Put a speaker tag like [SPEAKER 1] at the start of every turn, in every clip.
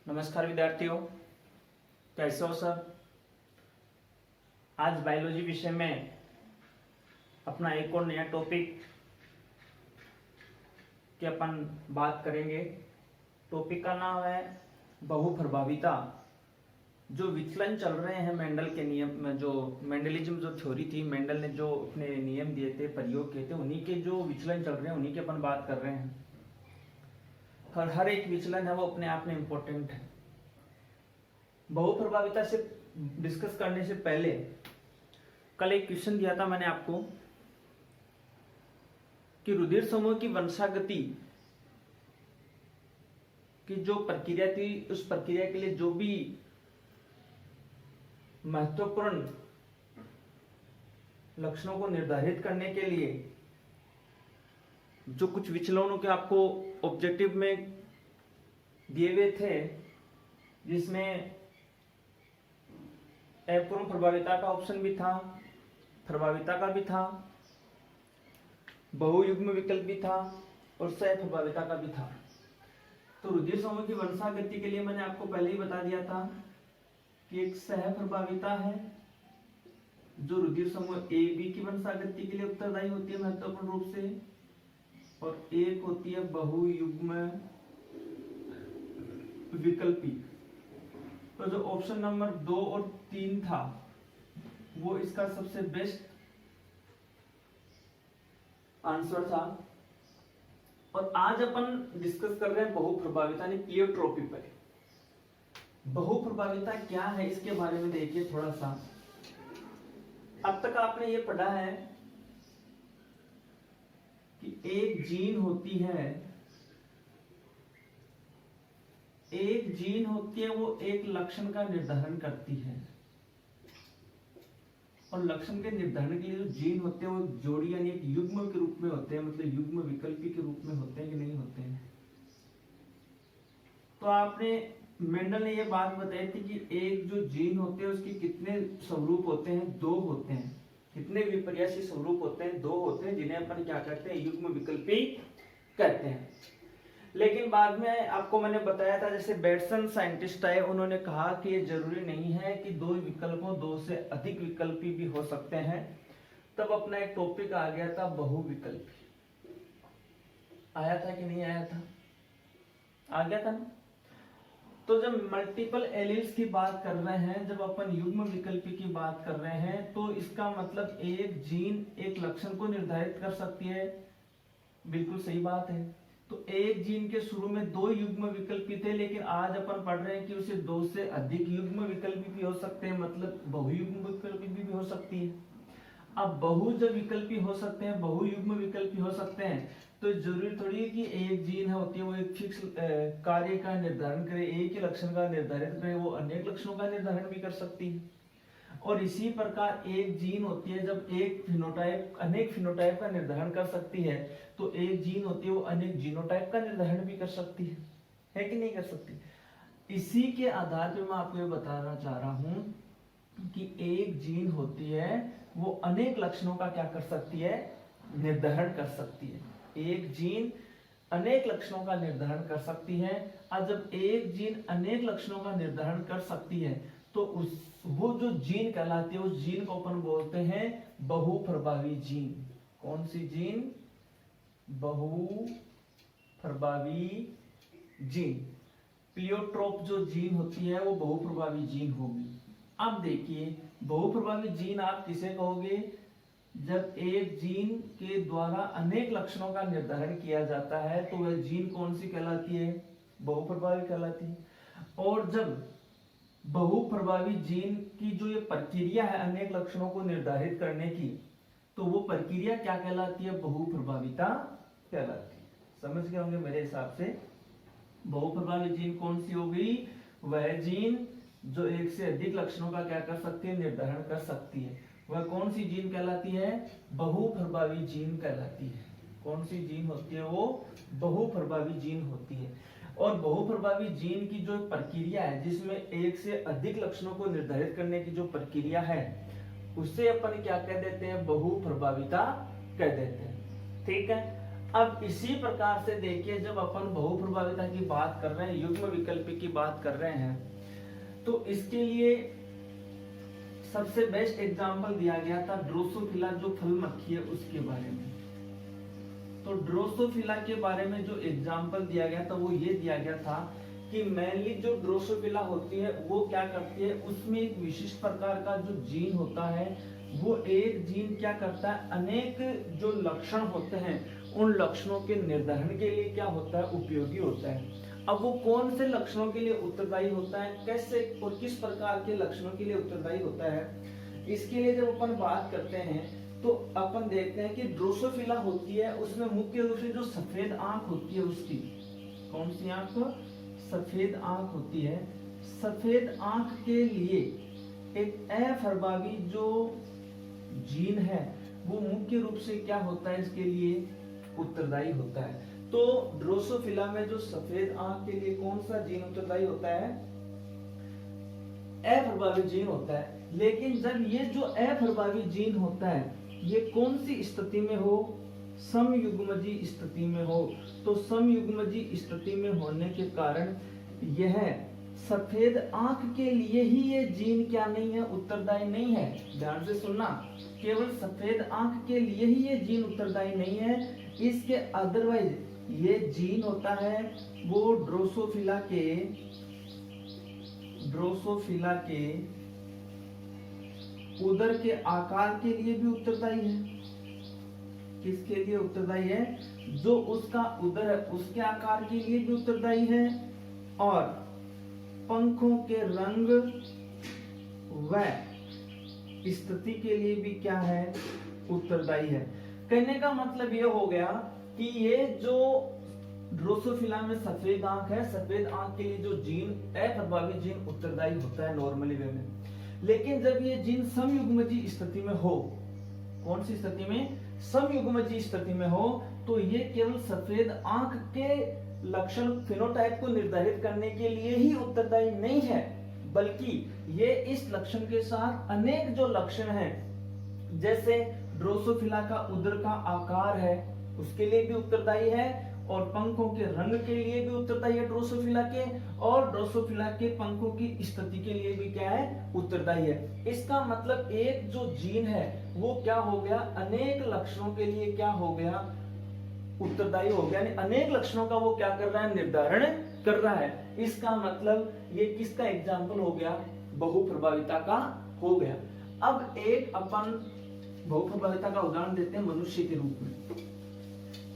[SPEAKER 1] नमस्कार विद्यार्थियों, कैसे हो सर। आज बायोलॉजी विषय में अपना एक और नया टॉपिक की अपन बात करेंगे। टॉपिक का नाम है बहुप्रभाविता। जो विचलन चल रहे हैं मेंडल के नियम में, जो मेंडलिज्म जो थ्योरी थी, मेंडल ने जो अपने नियम दिए थे, प्रयोग किए थे, उन्हीं के जो विचलन चल रहे हैं उन्हीं की अपन बात कर रहे हैं। हर एक विचलन है वो अपने आप में इम्पोर्टेंट है। बहुप्रभाविता से डिस्कस करने से पहले कल एक क्वेश्चन दिया था मैंने आपको कि रुधिर समूह की वंशागति की जो प्रक्रिया थी, उस प्रक्रिया के लिए जो भी महत्वपूर्ण लक्षणों को निर्धारित करने के लिए जो कुछ विचलनों के आपको ऑब्जेक्टिव में दिए हुए थे, जिसमें अपूर्ण प्रभाविता का ऑप्शन भी था, प्रभाविता का भी था, बहुयुग्म विकल्प भी था और सह प्रभाविता का भी था। तो रुधिर समूह की वंशागति के लिए मैंने आपको पहले ही बता दिया था कि एक सह प्रभाविता है जो रुधिर समूह ए बी की वंशागति के लिए उत्तरदायी होती है महत्वपूर्ण रूप से, और एक होती है बहुयुग्म विकल्पी। तो जो ऑप्शन नंबर 2 और 3 था वो इसका सबसे बेस्ट आंसर था। और आज अपन डिस्कस कर रहे हैं बहुप्रभाविता यानी प्लियोट्रोपी पर। बहुप्रभाविता क्या है इसके बारे में देखिए थोड़ा सा। अब तक आपने ये पढ़ा है कि एक जीन होती है, एक जीन होती है वो एक लक्षण का निर्धारण करती है, और लक्षण के निर्धारण के लिए जो जीन होते हैं वो जोड़ी यानी एक युग्म के रूप में होते हैं, मतलब युग्म विकल्पी के रूप में होते हैं कि नहीं होते हैं। तो आपने मेंडल ने ये बात बताई थी कि एक जो जीन होते हैं उसके कितने स्वरूप होते हैं, 2 होते हैं। कितने विपर्यासी स्वरूप होते हैं, 2 होते हैं, जिन्हें अपन क्या कहते हैं, युग्म विकल्पी कहते हैं। लेकिन बाद में आपको मैंने बताया था, जैसे बेटसन साइंटिस्ट आए, उन्होंने कहा कि ये जरूरी नहीं है कि 2 विकल्पों 2 से अधिक विकल्पी भी हो सकते हैं। तब अपना एक टॉपिक आ गया था बहुविकल्पी। आया था कि नहीं आया था? आ गया था ना। तो जब मल्टीपल एलील्स की बात कर रहे हैं, जब अपन युग्म विकल्पी की बात कर रहे हैं, तो इसका मतलब एक जीन एक लक्षण को निर्धारित कर सकती है। बिल्कुल सही बात है। तो एक जीन के शुरू में 2 युग्म विकल्पी थे, लेकिन आज अपन पढ़ रहे हैं कि उसे 2 से अधिक युग्म विकल्पी भी हो सकते हैं, मतलब बहुयुग्म विकल्पी भी हो सकती है। अब बहु जब विकल्पी हो सकते हैं, बहुयुग्म विकल्पी हो सकते हैं, तो जरूरी थोड़ी है कि एक जीन होती है वो एक फिक्स कार्य का निर्धारण करे, एक ही लक्षण का निर्धारित करे, वो अनेक लक्षणों का निर्धारण भी कर सकती है। और इसी प्रकार एक जीन होती है जब एक फिनोटाइप अनेक फिनोटाइप का निर्धारण कर सकती है, तो एक जीन होती है वो अनेक जीनोटाइप का निर्धारण भी कर सकती है कि नहीं कर सकती। इसी के आधार पर मैं आपको ये बताना चाह रहा हूं कि एक जीन होती है वो अनेक लक्षणों का क्या कर सकती है, निर्धारण कर सकती है। एक जीन अनेक लक्षणों का निर्धारण कर सकती है। और जब एक जीन अनेक लक्षणों का निर्धारण कर सकती है तो वो जो जीन कहलाती है, उस जीन को अपन बोलते हैं बहुप्रभावी जीन। कौन सी जीन? बहुप्रभावी जीन। प्लियोट्रोप जो जीन होती है वो बहुप्रभावी जीन होगी। अब देखिए, बहुप्रभावी जीन आप किसे कहोगे? जब एक जीन के द्वारा अनेक लक्षणों का निर्धारण किया जाता है तो वह जीन कौन सी कहलाती है? बहुप्रभावी कहलाती है। और जब बहुप्रभावी जीन की जो ये प्रक्रिया है अनेक लक्षणों को निर्धारित करने की, तो वो प्रक्रिया क्या कहलाती है? बहुप्रभाविता कहलाती है। समझ गए होंगे मेरे हिसाब से। बहुप्रभावी जीन कौन सी हो गई? वह जीन जो एक से अधिक लक्षणों का क्या कर सकती है, निर्धारण कर सकती है। वह कौन सी जीन कहलाती है? बहुप्रभावी जीन कहलाती है। कौन सी जीन होती है? वो बहुप्रभावी जीन होती है। और बहुप्रभावी जीन की जो प्रक्रिया है, जिसमें एक से अधिक लक्षणों को निर्धारित करने की जो प्रक्रिया है, उसे अपन क्या कह देते हैं? बहुप्रभाविता कह देते हैं। ठीक है। अब इसी प्रकार से देखिए, जब अपन बहुप्रभाविता की बात कर रहे हैं, युग्म विकल्पी की बात कर रहे हैं, तो इसके लिए सबसे बेस्ट एग्जांपल दिया गया था ड्रोसोफिला, जो फल मक्खी है उसके बारे में। तो ड्रोसोफिला के बारे में जो एग्जांपल दिया गया था वो ये दिया गया था कि मेनली जो ड्रोसोफिला होती है वो क्या करती है, उसमें एक विशिष्ट प्रकार का जो जीन होता है, वो एक जीन क्या करता है, अनेक जो लक्षण होते हैं उन लक्षणों के निर्धारण के लिए क्या होता है, उपयोगी होता है। अब वो कौन से लक्षणों के लिए उत्तरदायी होता है, कैसे और किस प्रकार के लक्षणों के लिए उत्तरदायी होता है, इसके लिए जब अपन बात करते हैं तो अपन देखते हैं कि ड्रोसोफिला होती है, उसमें मुख्य रूप से जो सफेद आंख होती है उसकी, कौन सी आंख, सफेद आंख होती है। सफेद आंख के लिए एक अप्रभावी जो जीन है वो मुख्य रूप से क्या होता है, इसके लिए उत्तरदायी होता है। तो ड्रोसोफिला में जो सफेद आंख के लिए कौन सा जीन उत्तरदायी होता है, अप्रभावी जीन होता है। लेकिन जब ये जो अप्रभावी जीन होता है ये कौन सी स्थिति में हो, समयुग्मजी स्थिति में हो, तो समयुग्मजी स्थिति में होने के कारण यह सफेद आंख के लिए ही ये जीन क्या नहीं है, उत्तरदायी नहीं है। ध्यान से सुनना, केवल सफेद आंख के लिए ही ये जीन उत्तरदायी नहीं है, इसके अदरवाइज ये जीन होता है वो ड्रोसोफिला के उदर के आकार के लिए भी उत्तरदायी है। किसके लिए उत्तरदायी है, जो उसका उदर है उसके आकार के लिए भी उत्तरदायी है, और पंखों के रंग व स्थिति के लिए भी क्या है, उत्तरदायी है। कहने का मतलब ये हो गया कि ये जो ड्रोसोफिला में सफेद आंख है, सफेद आंख के लिए जो जीन अप्रभावी जीन उत्तरदायी होता है नॉर्मली वे में। लेकिन जब ये जीन समयुग्मजी स्थिति में हो, कौन सी स्थिति में, समयुग्मजी स्थिति में हो, तो ये केवल सफेद आंख के लक्षण फिनोटाइप को निर्धारित करने के लिए ही उत्तरदायी नहीं है, बल्कि ये इस लक्षण के साथ अनेक जो लक्षण हैं, जैसे ड्रोसोफिला का उदर का आकार है उसके लिए भी उत्तरदायी है, और पंखों के रंग के लिए भी उत्तरदायी है ड्रोसोफिला के, और ड्रोसोफिला के पंखों की स्थिति के लिए भी क्या है, उत्तरदायी है। इसका मतलब एक जो जीन है वो क्या हो गया, अनेक लक्षणों के लिए क्या हो गया, उत्तरदायी हो गया, यानी अनेक लक्षणों का वो क्या कर रहा है, निर्धारण कर रहा है। इसका मतलब ये किसका एग्जाम्पल हो गया, बहुप्रभाविता का हो गया। अब एक अपन बहुप्रभाविता का उदाहरण देते हैं मनुष्य के रूप में।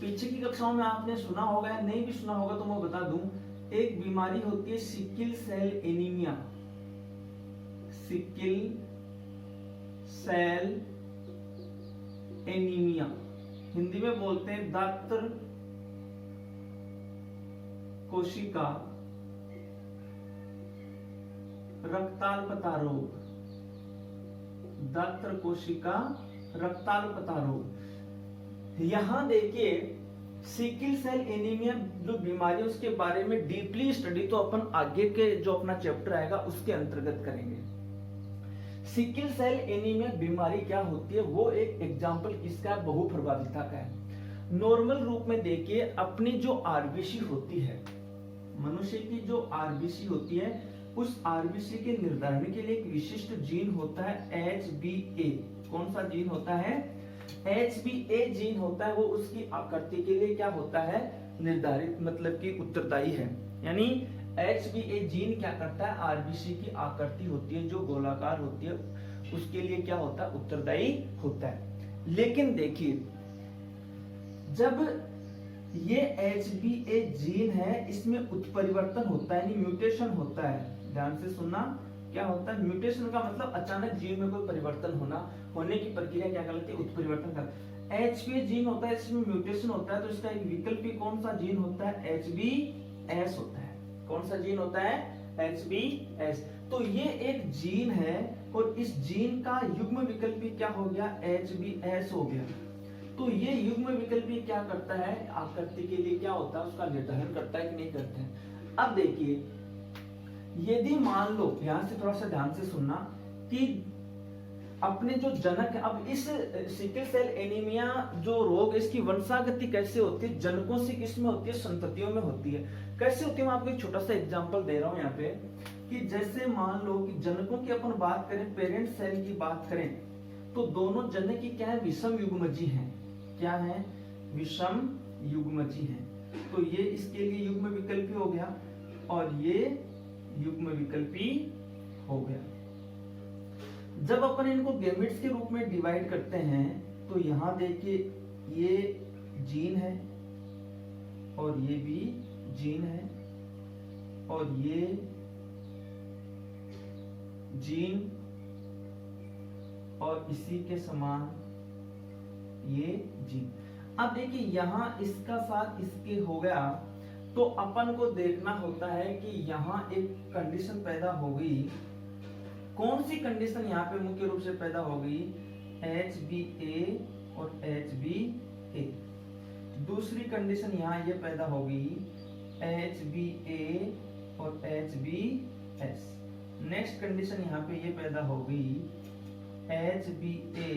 [SPEAKER 1] पीछे की कक्षाओं में आपने सुना होगा या नहीं भी सुना होगा तो मैं बता दूं, एक बीमारी होती है sickle cell anaemia. Sickle cell anaemia Hindi में बोलते हैं दात्र कोशिका रक्ताल्पता रोग। दात्र कोशिका रक्ताल्पता रोग। यहां देखिए सिकिल सेल एनीमिया जो बीमारी है उसके बारे में डीपली स्टडी तो अपन आगे के जो अपना चैप्टर आएगा उसके अंतर्गत करेंगे। सिकिल सेल एनीमिया बीमारी क्या होती है, वो एक एग्जाम्पल किसका, बहुप्रभाविता का है। नॉर्मल रूप में देखिए अपनी जो आरबीसी होती है, मनुष्य की जो आरबीसी होती है, उस आरबीसी के निर्धारण के लिए एक विशिष्ट जीन होता है HbA। कौन सा जीन होता है, HbA जीन होता है, वो उसकी आकृति के लिए क्या होता है, निर्धारित मतलब कि उत्तरदायी है। यानी HbA जीन क्या करता है, आरबीसी की आकृति होती है जो गोलाकार होती है उसके लिए क्या होता है, उत्तरदायी होता है। लेकिन देखिए जब ये HbA जीन है इसमें उत्परिवर्तन होता है, यानी म्यूटेशन होता है। ध्यान से सुनना, क्या होता है म्यूटेशन का मतलब अचानक जीन में कोई परिवर्तन होने की प्रक्रिया क्या कहलाती है, उत्परिवर्तन का। HbA जीन होता है इसमें म्यूटेशन होता है तो इसका एक विकल्पी कौन सा जीन होता है, HbS होता है। कौन सा जीन होता है, HbS। तो ये एक जीन है और इस जीन का युग्म विकल्पी क्या हो गया, HbS हो गया। तो ये युग्म विकल्पी क्या करता है, आकृति के लिए क्या होता है, उसका निर्धारण करता है कि नहीं करते हैं। अब देखिए यदि मान लो, यहां से थोड़ा सा ध्यान से सुनना, कि अपने जो जनक है, अब इस सिकल सेल एनीमिया जो रोग, इसकी वंशागति कैसे होती है, जनकों से किसमें होती है, संततियों में होती है। कैसे होती है, मैं आपको एक छोटा सा एग्जांपल दे रहा हूं यहाँ पे, कि जैसे मान लो कि जनकों की अपन बात करें, पेरेंट सेल की बात करें, तो दोनों जनक की क्या है, विषम युग्मजी हैं। क्या है, विषम युग्मजी हैं। तो ये इसके लिए युग्म विकल्पी हो गया और ये युग्म विकल्पी हो गया। जब अपन इनको गैमेट्स के रूप में डिवाइड करते हैं तो यहां देखिए ये जीन है और ये भी जीन है और ये जीन और इसी के समान ये जीन। अब देखिए यहां इसका साथ इसके हो गया, तो अपन को देखना होता है कि यहां एक कंडीशन पैदा हो गई। कौन सी कंडीशन यहाँ पे मुख्य रूप से पैदा हो गई, HBA और HBA। दूसरी कंडीशन यहाँ ये पैदा हो गई, HBA और HBS। नेक्स्ट कंडीशन यहाँ पे ये पैदा हो गई, HBA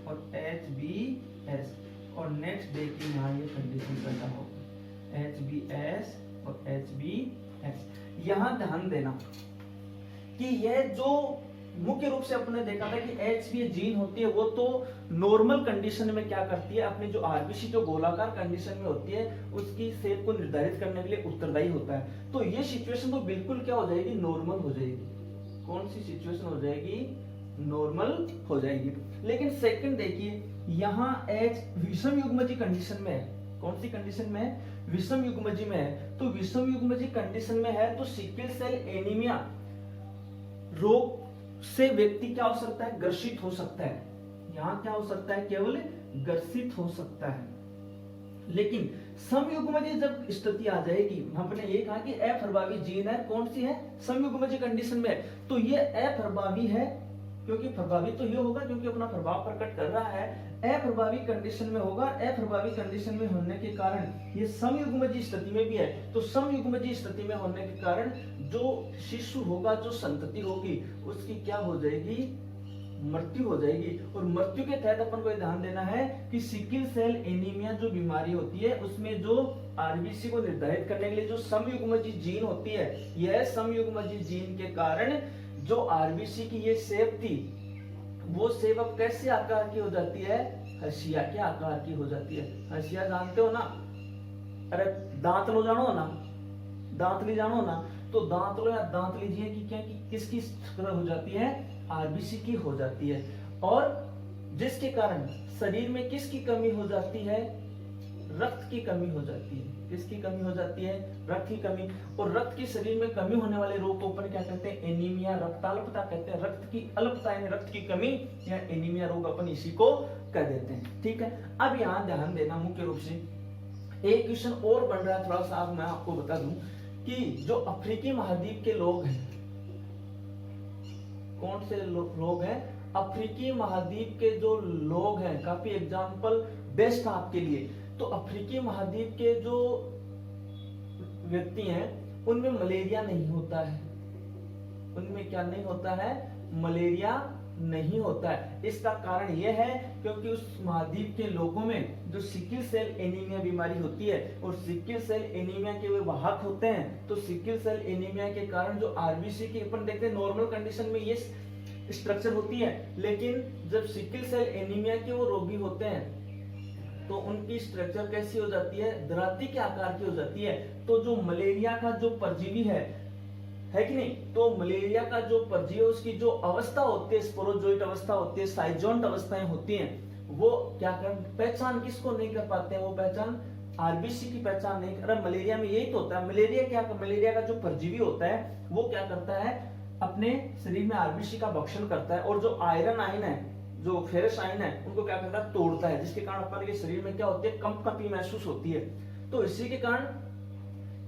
[SPEAKER 1] और HBS। और नेक्स्ट देखिए यहाँ ये कंडीशन पैदा हो गई, HBS और HBS। यहाँ ध्यान देना कि यह जो मुख्य रूप से अपने देखा था कि HBA जीन होती है, वो तो नॉर्मल कंडीशन में क्या करती है, अपनी जो आरबीसी जो गोलाकार कंडीशन में होती है उसकी शेप को निर्धारित करने के लिए उत्तरदायी होता है। तो ये सिचुएशन तो बिल्कुल क्या हो जाएगी, नॉर्मल हो जाएगी। कौन सी सिचुएशन हो जाएगी, नॉर्मल हो जाएगी। लेकिन सेकंड देखिए यहाँ H विषम युग्मजी कंडीशन में है। कौन सी कंडीशन में है, विषम युग्मजी में है। तो विषम युग्मजी कंडीशन में है तो सिकल सेल एनीमिया रोग से व्यक्ति क्या हो सकता है, ग्रसित हो सकता है। यहाँ क्या हो सकता है, केवल ग्रसित हो सकता है। लेकिन समयुग्मजी जब स्थिति आ जाएगी, हमने ये कहा कि अप्रभावी जीन है, कौन सी है, समयुग्मजी कंडीशन में, तो ये अप्रभावी है, क्योंकि प्रभावी तो ये होगा क्योंकि अपना प्रभाव प्रकट कर रहा है। अप्रभावी कंडीशन में होगा, अप्रभावी कंडीशन में होने के कारण ये समयुग्मजी स्थिति में भी है। तो समयुग्मजी स्थिति में होने के कारण जो शिशु होगा, जो संतति होगी, उसकी क्या हो जाएगी, मृत्यु हो जाएगी। और मृत्यु के तहत अपन को ध्यान देना है कि सिकल सेल एनीमिया जो बीमारी होती है उसमें जो आरबीसी को निर्धारित करने के लिए जो समयुग्मजी जीन होती है, यह समयुग्मजी जीन के कारण जो आरबीसी की ये शेप थी, वो शेप अब कैसे आकार की हो जाती है, हसिया के आकार की हो जाती है। हसिया जानते हो ना, अरे दांत लो जानो ना, दांत ली जानो ना, तो दांत लो या दांत लीजिए कि क्या, कि किसकी तरह हो जाती है, आरबीसी की हो जाती है। और जिसके कारण शरीर में किसकी कमी हो जाती है, रक्त की कमी हो जाती है। किसकी कमी हो जाती है, रक्त की कमी। और रक्त की शरीर में कमी होने वाले रोग को अपन क्या कहते हैं, एनीमिया, रक्ताल्पता कहते हैं। रक्त की अल्पता यानी रक्त की कमी या एनीमिया रोग अपन इसी को कह देते हैं। ठीक है, अब यहाँ ध्यान देना, मुख्य रूप से एक क्वेश्चन और बन रहा है थोड़ा सा, मैं आपको बता दूं कि जो अफ्रीकी महाद्वीप के लोग हैं, कौन से लोग हैं, अफ्रीकी महाद्वीप के जो लोग हैं, काफी एग्जाम्पल बेस्ट आपके लिए। तो अफ्रीकी महाद्वीप के जो व्यक्ति हैं उनमें मलेरिया नहीं होता है। उनमें क्या नहीं होता है, मलेरिया नहीं होता है। इसका कारण यह है क्योंकि उस महाद्वीप के लोगों में जो सिकल सेल एनीमिया बीमारी होती है और सिकल सेल एनीमिया के वे वाहक होते हैं। तो सिकल सेल एनीमिया के कारण जो आरबीसी की अपन देखते हैं नॉर्मल कंडीशन में ये स्ट्रक्चर होती है, लेकिन जब सिकल सेल एनीमिया के वो रोगी होते हैं तो उनकी स्ट्रक्चर कैसी हो जाती है, दराती के आकार की हो जाती है। तो जो मलेरिया का जो परजीवी है कि नहीं, तो मलेरिया का जो परजीवी उसकी जो अवस्था होती है, स्पोरोजोइट अवस्था होती है, साइजोंट अवस्थाएं होती हैं, वो क्या कर पहचान किसको नहीं कर पाते हैं, वो पहचान आरबीसी की पहचान नहीं। अरे मलेरिया में यही तो होता है, मलेरिया का जो परजीवी होता है वो क्या करता है, अपने शरीर में आरबीसी का भक्षण करता है और जो आयरन आयन है, जो फेरस आयन है, उनको क्या करता है, तोड़ता है, जिसके कारण अपन के शरीर में क्या होती है, कंपकंपी महसूस होती है। तो इसी के कारण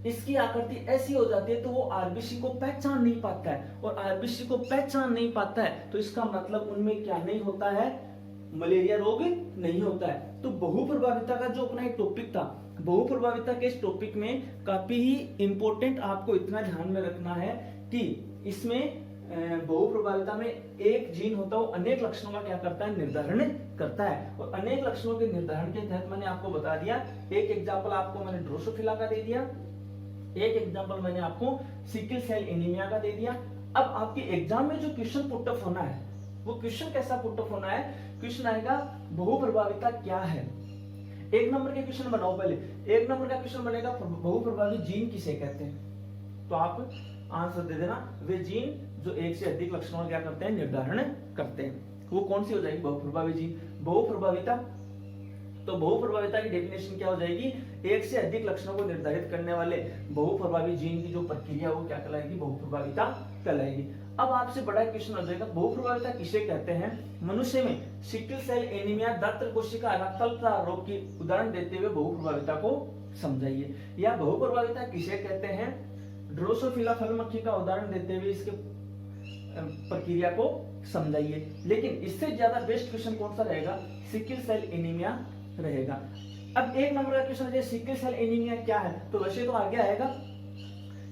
[SPEAKER 1] इसकी आकृति ऐसी हो जाती है, तो वो आरबीसी को पहचान नहीं पाता है, और आरबीसी को पहचान नहीं पाता है तो इसका मतलब उनमें क्या नहीं होता है, मलेरिया रोग नहीं होता है। तो बहुप्रभाविता का जो अपना एक टॉपिक था, बहुप्रभाविता के इस टॉपिक में काफी ही इंपॉर्टेंट आपको इतना ध्यान में रखना है कि इसमें बहुप्रभाविता में एक जीन होता है वो अनेक लक्षणों का क्या करता है, निर्धारण करता है। और अनेक लक्षणों के निर्धारण के तहत मैंने आपको बता दिया, एक एग्जांपल आपको मैंने ड्रोसोफिला का दे दिया, एक एग्जांपल मैंने आपको सिकल सेल एनीमिया का दे दिया। अब आपके एग्जाम में जो क्वेश्चन पुट अप होना है वो क्वेश्चन कैसा पुट अप होना है, क्वेश्चन आएगा बहुप्रभाविता क्या है। एक नंबर के क्वेश्चन बनाओ, पहले एक नंबर का क्वेश्चन बनेगा बहुप्रभावी जीन किसे कहते हैं, तो आप आंसर दे देना, वे जीन जो एक से अधिक लक्षणों का क्या करते हैं, निर्धारण करते हैं। वो कौन सी हो जाएगी, बहुप्रभावी जीन। बहुप्रभाविता, तो बहुप्रभाविता की डेफिनेशन क्या हो जाएगी, एक से अधिक लक्षणों को निर्धारित करने वाले बहुप्रभावी जीन की जो प्रक्रिया वो क्या कहलाएगी, बहुप्रभाविता कहलाएगी। अब आपसे बड़ा क्वेश्चन हो जाएगा, बहुप्रभाविता किसे कहते हैं। मनुष्य में सिकल सेल एनीमिया दात्र कोशिका रक्तअल्पता रोग की उदाहरण देते हुए बहुप्रभाविता को समझाइए। या बहुप्रभाविता किसे कहते हैं, ड्रोसोफिला फल मक्खी का उदाहरण देते हुए इसके प्रक्रिया को समझाइए। लेकिन इससे ज्यादा बेस्ट क्वेश्चन कौन सा रहेगा, सिकल सेल एनीमिया रहेगा। अब एक नंबर का क्वेश्चन है सिकल सेल एनीमिया क्या है, तो वैसे तो आगे आएगा।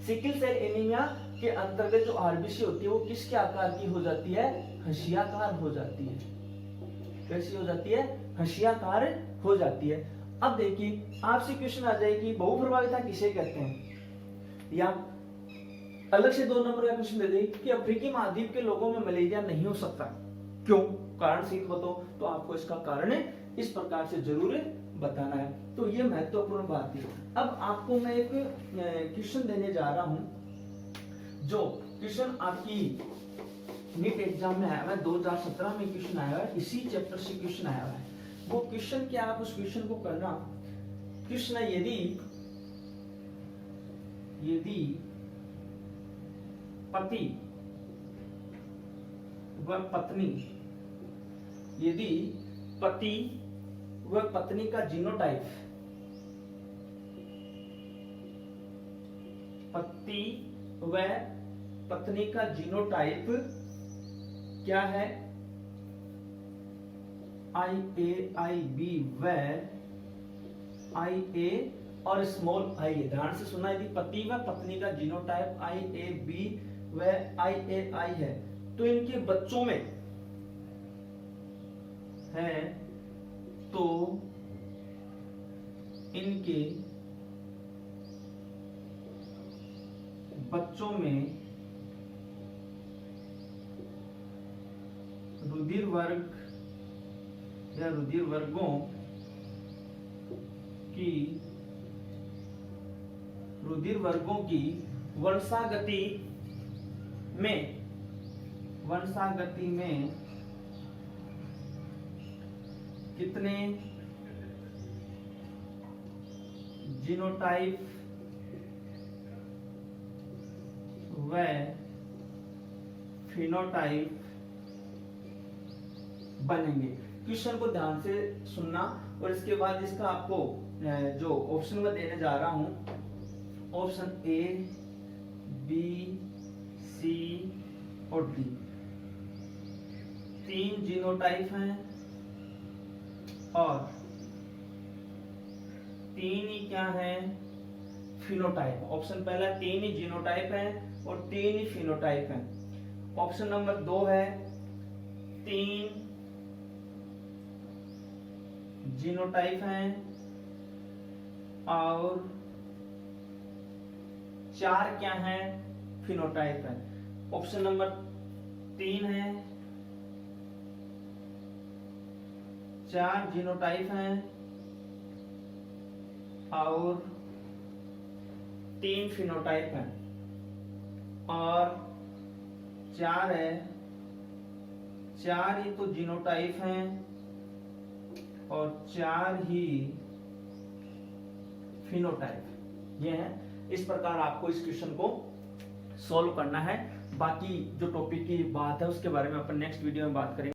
[SPEAKER 1] सिकल सेल एनीमिया के अंतर्गत जो आरबीसी होती है वो किसके आकार की हो जाती है, हंसियाकार हो जाती है। कैसी हो जाती है, हंसियाकार हो जाती है। अब देखिए आपसे क्वेश्चन आ जाएगी बहुप्रभाविता किसे कहते हैं, या अलग से 2 नंबर का क्वेश्चन दे दें कि अफ्रीकी महाद्वीप के लोगों में मलेरिया नहीं हो सकता, क्यों, कारण सहित बताओ, तो आपको इसका कारण इस प्रकार से जरूर बताना है। तो ये महत्वपूर्ण बात है। अब आपको मैं एक क्वेश्चन देने जा रहा हूं, जो क्वेश्चन आपकी नीट एग्जाम में आया है, 2017 में क्वेश्चन आया है, इसी चैप्टर से क्वेश्चन आया है। वो क्वेश्चन क्या, आप उस क्वेश्चन को करना। क्वेश्चन है, यदि पति व पत्नी, यदि पति व पत्नी का जीनोटाइप, पति व पत्नी का जीनोटाइप क्या है, IA व IA और स्मॉल आई। ध्यान से सुना, यदि पति व पत्नी का जीनोटाइप IAB व IAI है तो इनके बच्चों में है, तो इनके बच्चों में रुधिर वर्ग या रुधिर वर्गों की वंशागति में कितने जीनोटाइप व फिनोटाइप बनेंगे। क्वेश्चन को ध्यान से सुनना और इसके बाद इसका आपको जो ऑप्शन में देने जा रहा हूं, ऑप्शन A, B, C और D, 3 जीनोटाइप हैं और 3 ही क्या है, फिनोटाइप। ऑप्शन पहला 3 ही जीनोटाइप है और 3 ही फिनोटाइप है। ऑप्शन नंबर 2 है 3 जीनोटाइप हैं और 4 क्या है, फिनोटाइप है। ऑप्शन नंबर 3 है 4 जीनोटाइप हैं और 3 फिनोटाइप हैं, और 4 है 4 ही तो जीनोटाइप हैं और 4 ही फिनोटाइप। ये है, इस प्रकार आपको इस क्वेश्चन को सॉल्व करना है। बाकी जो टॉपिक की बात है उसके बारे में अपन नेक्स्ट वीडियो में बात करेंगे।